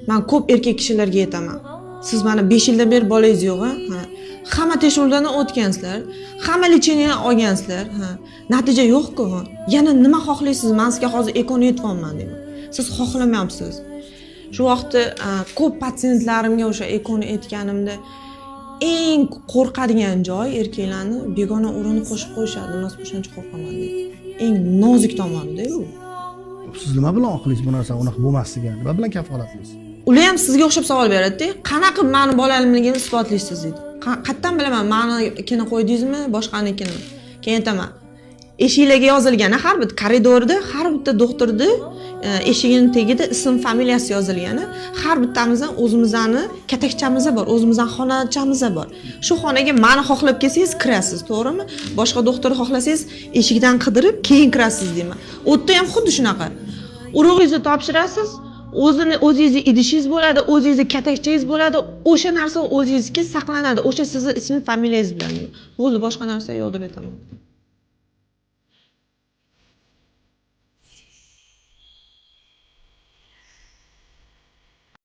Men ko'p erkak kishilarga aytaman. Siz mana 5 yildan beri bolangiz yo'q, ha? Hamma tekshiruvlardan o'tgansizlar, hamma lecheniya olgansizlar, ha. Natija yo'q-ku. Yana nima xohlaysiz? Men sizga hozir ekoni aytibman deyman. Siz xohlamayapsiz. Shu vaqtda ko'p patsientlarimga o'sha ekoni aytganimda eng qo'rqadigan joy erkaklarni begona o'rinni qo'shib qo'yishadi. Men o'shancha qo'rqaman deydi. Eng nozik tomoni-da u. Siz nima bilan oqilingiz bu narsa unaqa bo'lmasligiga? Nima bilan kafolatlaysiz? Ular ham sizga o'xshab savol beradi-da. Qanaqa meni bolaligimni isbotlaysiz deydi. Qayerdan bilaman, menikini qo'ydingizmi, boshqanikini? Keyin aytaman. Eshiklarga yozilgan, har bir koridorda, har bitta doktorda eshigining tagida ism, familiyasi yozilgan. Har bittamizdan o'zimizning katakchamiz bor, o'zimizning xonachamiz bor. Shu xonaga meni xohlab kelsangiz kirasiz, to'g'rimi? Boshqa doktorni xohlasangiz eshikdan qidirib keyin kirasiz deyman. U yerda ham xuddi shunaqa. Urug'ingizni topshirasiz, o'zingizni idishingiz bo'ladi, o'zingizni katakchangiz bo'ladi, o'sha narsa o'zingizga saqlanadi. O'sha sizning ism, familiyangiz bilan. Bo'ldi, boshqa narsa yo'q deb aytaman.